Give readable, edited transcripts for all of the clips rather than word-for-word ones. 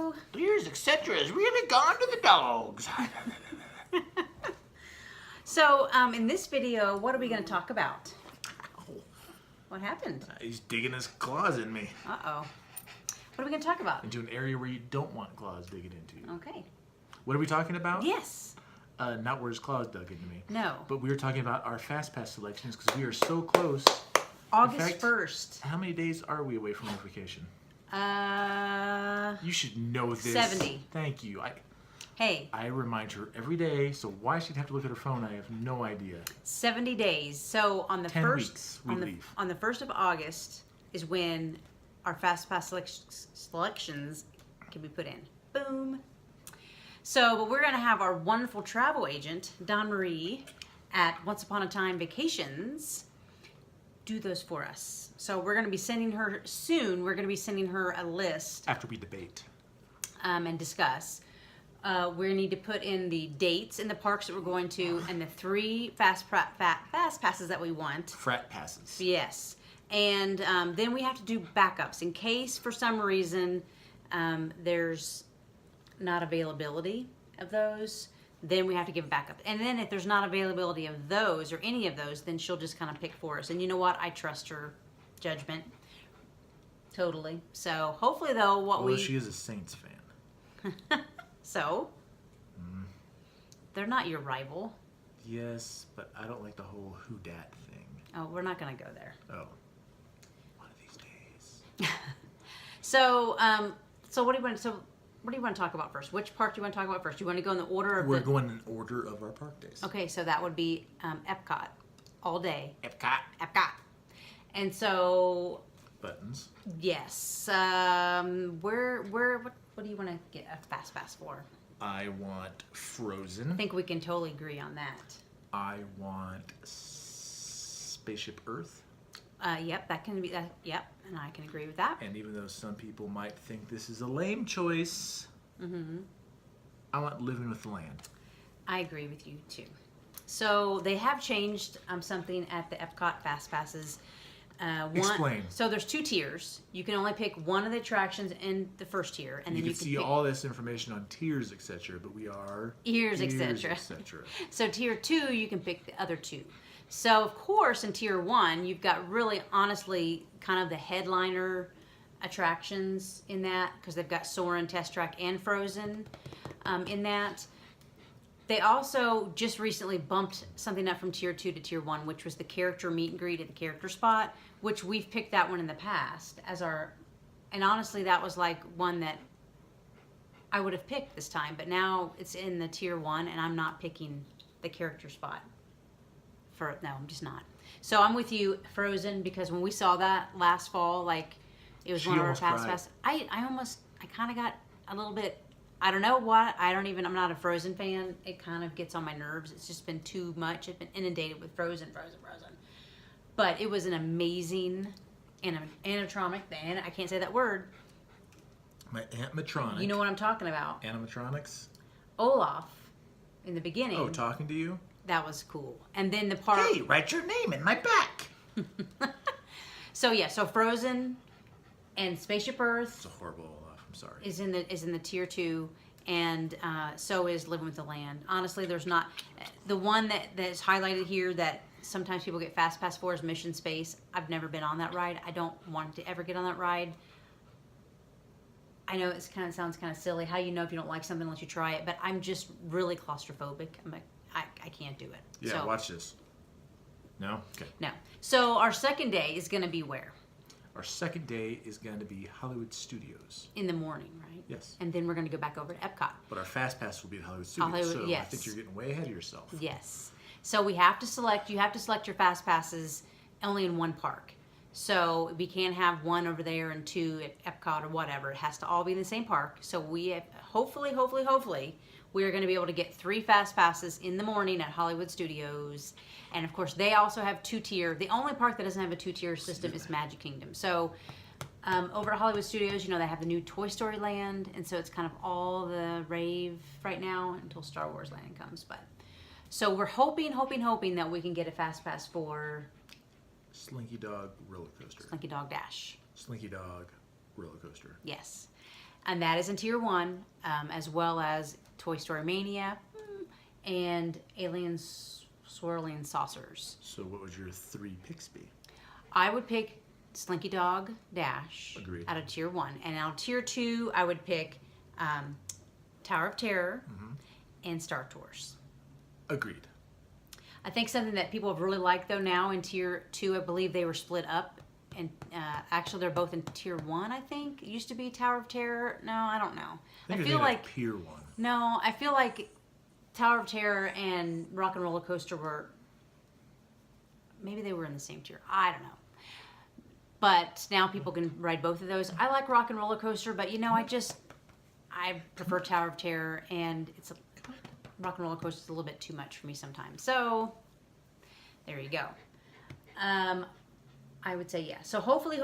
Hello. Tears, etc. has really gone to the dogs. So, in this video, what are we going to talk about? What happened? He's digging his claws in me. Uh-oh. What are we going to talk about? Into an area where you don't want claws digging into you. Okay. What are we talking about? Yes. Not where his claws dug into me. No. But we were talking about our Fastpass selections because we are so close. August 1st. How many days are we away from our vacation? You should know this. 70. Thank you. Hey. I remind her every day, so why she'd have to look at her phone, I have no idea. 70 days. So on the 10 first weeks we leave. On the 1st of August is when our Fastpass selections can be put in. Boom. So, but we're going to have our wonderful travel agent, Dawn Marie, at Once Upon a Time Vacations, do those for us. So we're going to be sending her soon. We're going to be sending her a list. After we debate. And discuss. We need to put in the dates in the parks that we're going to and the 3 fast passes that we want. Frat passes. Yes. And then we have to do backups in case for some reason there's not availability of those. Then we have to give a backup. And then if there's not availability of those or any of those, then she'll just kind of pick for us. And you know what? I trust her judgment. Totally. So hopefully though, she is a Saints fan. So? They're not your rival. Yes, but I don't like the whole who dat thing. Oh, we're not going to go there. Oh. One of these days. So what do you want to talk about first? Which park do you want to talk about first? Do you want to go in the order of We're going in order of our park days. Okay, so that would be Epcot all day. Epcot. And so Buttons. yes. What do you want to get a fast pass for? I want Frozen. I think we can totally agree on that. I want Spaceship Earth. Yep, that can be that. Yep, and I can agree with that. And even though some people might think this is a lame choice, I want Living with the Land. I agree with you too. So they have changed something at the Epcot Fast Passes. Explain. So there's 2 tiers. You can only pick one of the attractions in the first tier, and then you can see pick all this information on tiers, etc. But we are ears, etc. So tier 2, you can pick the other 2. So of course, in tier 1, you've got really, honestly, kind of the headliner attractions in that because they've got Soarin', Test Track, and Frozen in that. They also just recently bumped something up from tier 2 to tier 1, which was the character meet and greet at the character spot, which we've picked that one in the past as our, and honestly, that was like one that I would have picked this time, but now it's in the tier 1 and I'm not picking the character spot. No, I'm just not. So I'm with you, Frozen, because when we saw that last fall, like it was one of our fast pass. I kind of got a little bit, I don't know what, I'm not a Frozen fan. It kind of gets on my nerves. It's just been too much. It's been inundated with Frozen. But it was an amazing animatronic, I can't say that word. My animatronic. You know what I'm talking about. Animatronics. Olaf, in the beginning. Oh, talking to you? That was cool. And then the part... Hey, write your name in my back. So yeah, so Frozen and Spaceship Earth... It's a horrible Olaf, I'm sorry. ...is in the tier 2, and so is Living with the Land. Honestly, there's not... The one that is highlighted here that sometimes people get Fast Pass for is Mission Space. I've never been on that ride. I don't want to ever get on that ride. I know it sounds kind of silly. How you know if you don't like something unless you try it, but I'm just really claustrophobic. I can't do it. Yeah, so, watch this. No? Okay. No. So our second day is going to be where? Our second day is going to be Hollywood Studios. In the morning, right? Yes. And then we're going to go back over to Epcot. But our Fast Pass will be at Hollywood Studios. Yes. I think you're getting way ahead of yourself. Yes. So you have to select your Fast Passes only in one park. So we can't have one over there and 2 at Epcot or whatever. It has to all be in the same park. So we have, hopefully, we're going to be able to get 3 Fast Passes in the morning at Hollywood Studios. And of course, they also have 2-tier. The only park that doesn't have a 2-tier system is Magic Kingdom. So over at Hollywood Studios, they have the new Toy Story Land. And so it's kind of all the rave right now until Star Wars Land comes. So we're hoping that we can get a Fast Pass for... Slinky Dog Roller Coaster. Slinky Dog Dash. Slinky Dog Roller Coaster. Yes. And that is in tier 1, as well as Toy Story Mania and Aliens Swirling Saucers. So what would your 3 picks be? I would pick Slinky Dog Dash. Agreed. Out of tier 1. And out of tier 2, I would pick Tower of Terror and Star Tours. Agreed. I think something that people have really liked, though, now in tier 2, I believe they were split up. And actually, they're both in tier 1, I think. It used to be Tower of Terror. No, I don't know. I feel like Pier 1. No, I feel like Tower of Terror and Rock and Roller Coaster were, maybe they were in the same tier. I don't know. But now people can ride both of those. I like Rock and Roller Coaster, but I prefer Tower of Terror, and Rock and Roller Coaster is a little bit too much for me sometimes. So there you go. I would say yeah. So hopefully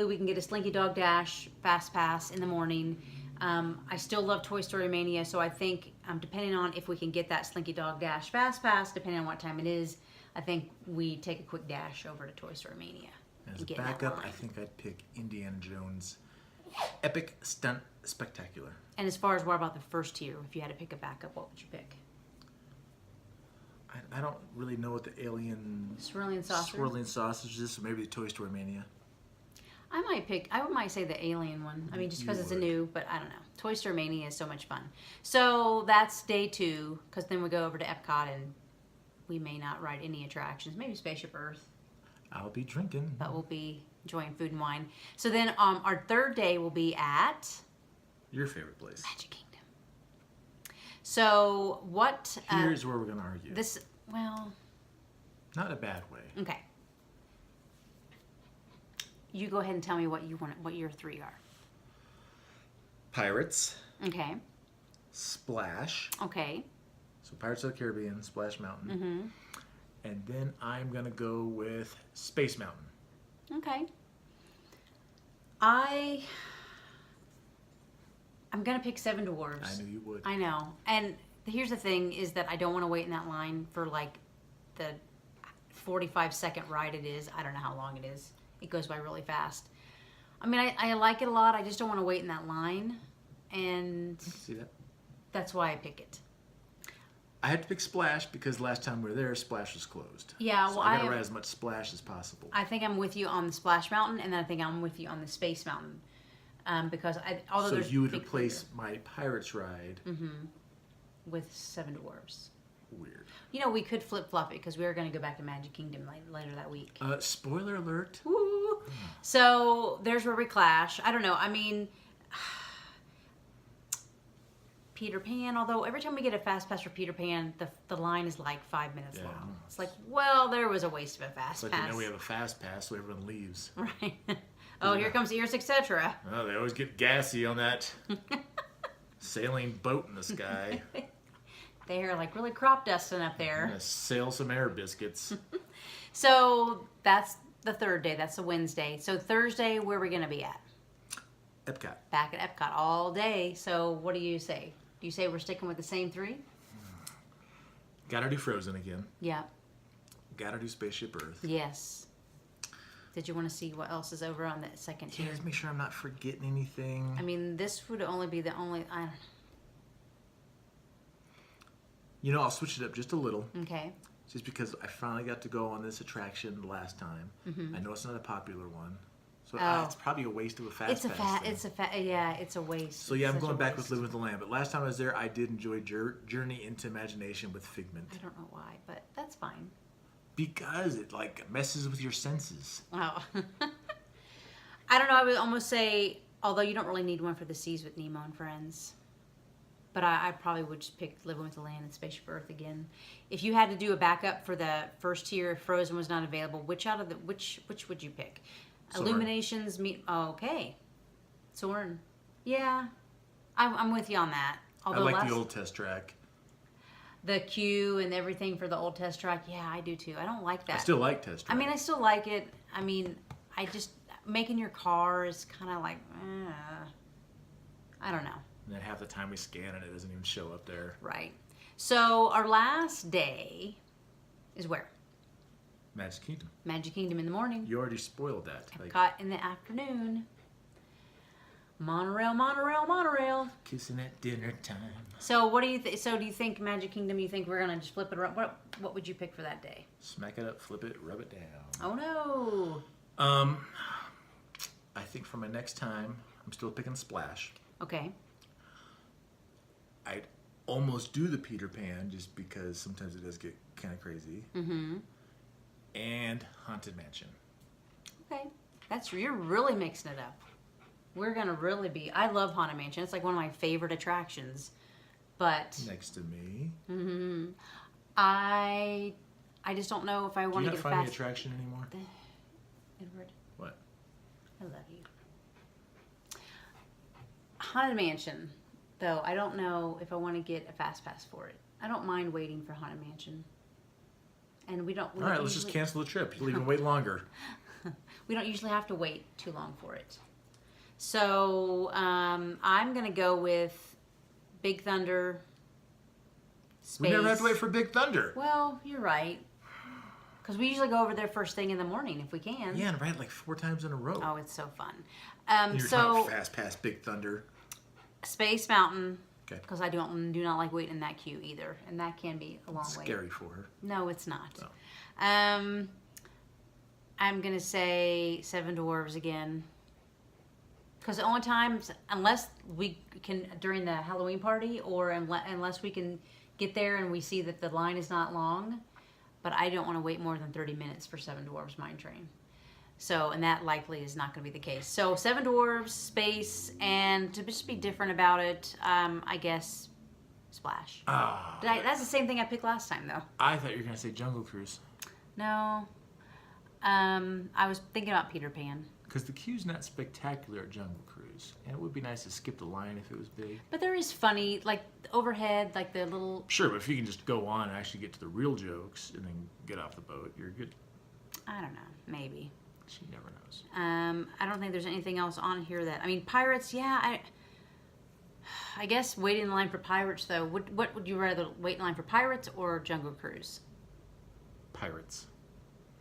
we can get a Slinky Dog Dash Fastpass in the morning. I still love Toy Story Mania, so I think depending on if we can get that Slinky Dog Dash Fastpass, depending on what time it is, I think we take a quick dash over to Toy Story Mania. As a backup, I think I'd pick Indiana Jones Epic Stunt Spectacular. And as far as what about the first tier, if you had to pick a backup, what would you pick? I don't really know what the alien Swirling sausage is, so maybe the Toy Story Mania. I might say the alien one. I mean, just because it's a new, but I don't know. Toy Story Mania is so much fun. So that's day 2, because then we go over to Epcot and we may not ride any attractions. Maybe Spaceship Earth. I'll be drinking. But we'll be enjoying food and wine. So then our third day will be at... Your favorite place. Magic Kingdom. So what... Here's where we're going to argue. Not in a bad way. Okay. You go ahead and tell me what your 3 are. Pirates. Okay. Splash. Okay. So Pirates of the Caribbean, Splash Mountain. Mm-hmm. And then I'm going to go with Space Mountain. Okay. I'm going to pick Seven Dwarfs. I knew you would. I know. And here's the thing is that I don't want to wait in that line for like the 45-second ride it is. I don't know how long it is. It goes by really fast. I mean, I like it a lot. I just don't want to wait in that line. And see that? That's why I pick it. I had to pick Splash because last time we were there, Splash was closed. Yeah, so I gotta ride as much Splash as possible. I think I'm with you on the Splash Mountain, and then I think I'm with you on the Space Mountain, because although there's you would replace my Pirates ride with Seven Dwarfs. Weird. You know, we could flip flop it because we are going to go back to Magic Kingdom later that week. Spoiler alert. Woo! So there's where we clash. I don't know. I mean. Peter Pan, although every time we get a fast pass for Peter Pan, the line is like 5 minutes long. It's like, well, there was a waste of a fast pass. Like, we have a fast pass, so everyone leaves. Right. Oh, here comes Ears, etc. Oh, they always get gassy on that sailing boat in the sky. They're like really crop dusting up there. I'm gonna sail some air biscuits. So that's the third day. That's the Wednesday. So Thursday, where are we going to be at? Epcot. Back at Epcot all day. So what do you say? Do you say we're sticking with the same 3? Gotta do Frozen again. Yeah. Gotta do Spaceship Earth. Yes. Did you want to see what else is over on that second tier? Yeah, just make sure I'm not forgetting anything. I mean, this would only be the only... I don't know. You know, I'll switch it up just a little. Okay. Just because I finally got to go on this attraction the last time. Mm-hmm. I know it's not a popular one. So it's probably a waste of a fast pass. It's a waste. So yeah, I'm going back with Living with the Land. But last time I was there, I did enjoy Journey into Imagination with Figment. I don't know why, but that's fine. Because it like messes with your senses. Oh. I don't know. I would almost say, although you don't really need one for the Seas with Nemo and Friends, but I probably would just pick Living with the Land and Spaceship Earth again. If you had to do a backup for the first tier, if Frozen was not available, which would you pick? Soarin'. Illuminations okay. Soarin'. Yeah. I'm with you on that. Although I like the old test track. The queue and everything for the old test track. Yeah, I do too. I don't like that. I still like test track. I mean, I still like it. I mean, I just making your car is kind of like, I don't know. And then half the time we scan it, it doesn't even show up there. Right. So our last day is where? Magic Kingdom. Magic Kingdom in the morning. You already spoiled that. Epcot in the afternoon. Monorail, monorail, monorail. Kissing at dinner time. So what do you think? So do you think Magic Kingdom? You think we're gonna just flip it around? What would you pick for that day? Smack it up, flip it, rub it down. Oh no. I think for my next time, I'm still picking Splash. Okay. I'd almost do the Peter Pan just because sometimes it does get kind of crazy. Mm-hmm. And Haunted Mansion. Okay. You're really mixing it up. We're gonna really be. I love Haunted Mansion. It's like one of my favorite attractions. But next to me. Mm-hmm. I just don't know if I want to get Do you not find the attraction anymore? Edward. What? I love you. Haunted Mansion, though, I don't know if I want to get a fast pass for it. I don't mind waiting for Haunted Mansion. And we don't. All right, let's just cancel the trip. You'll even wait longer. We don't usually have to wait too long for it. So I'm gonna go with Big Thunder. Space. We never have to wait for Big Thunder. Well, you're right. Because we usually go over there first thing in the morning if we can. Yeah, and like 4 times in a row. Oh, it's so fun. You're talking Fast Pass Big Thunder. Space Mountain. Okay. Because I do not like waiting in that queue either, and that can be a long It's wait. scary for her. No, it's not. Oh. I'm gonna say Seven Dwarves again. Because the only times, unless we can during the Halloween party, or unless we can get there and we see that the line is not long, but I don't want to wait more than 30 minutes for Seven Dwarves Mine Train. So, and that likely is not going to be the case. So, Seven Dwarves, Space, and to just be different about it, I guess Splash. That's the same thing I picked last time, though. I thought you were going to say Jungle Cruise. No. I was thinking about Peter Pan. Because the queue's not spectacular at Jungle Cruise. And it would be nice to skip the line if it was big. But there is funny, like overhead, like the little... Sure, but if you can just go on and actually get to the real jokes and then get off the boat, you're good. I don't know. Maybe. She never knows. I don't think there's anything else on here that... I mean, Pirates, yeah, I guess waiting in line for Pirates, though. What would you rather wait in line for Pirates or Jungle Cruise? Pirates.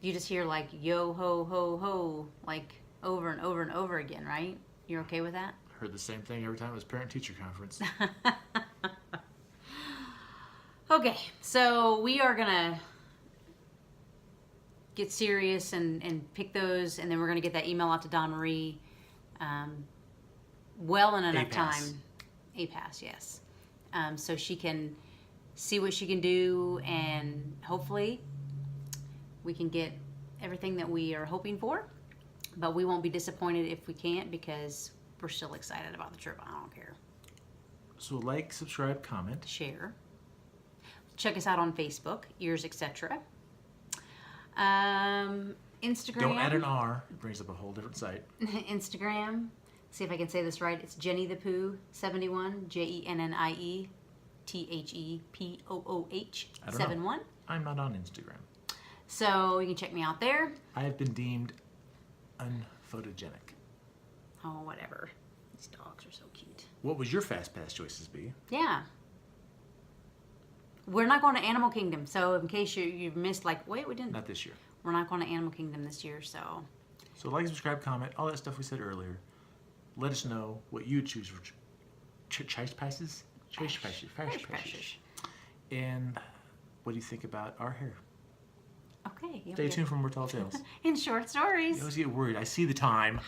You just hear, like, yo, ho, ho, ho, like, over and over and over again, right? You're okay with that? I heard the same thing every time it was parent-teacher conference. Okay, so we are going to get serious and pick those, and then we're going to get that email out to Dawn Marie well in enough time. A-Pass, yes. So she can see what she can do, and hopefully we can get everything that we are hoping for. But we won't be disappointed if we can't, because we're still excited about the trip. I don't care. So like, subscribe, comment. Share. Check us out on Facebook, Ears, etc. Instagram. Don't add an R. It brings up a whole different site. Instagram. See if I can say this right. It's Jenny the Pooh 71. JennieThepooh 71. I'm not on Instagram. So you can check me out there. I have been deemed unphotogenic. Oh, whatever. These dogs are so cute. What would your Fast Pass choices be? Yeah. We're not going to Animal Kingdom, so in case you've missed, like, wait, we didn't. Not this year. We're not going to Animal Kingdom this year, so. So like, subscribe, comment, all that stuff we said earlier. Let us know what you choose for choice passes. Choice passes. And what do you think about our hair? Okay. Stay tuned for more tall tales. In short stories. I always get worried. I see the time. Bye.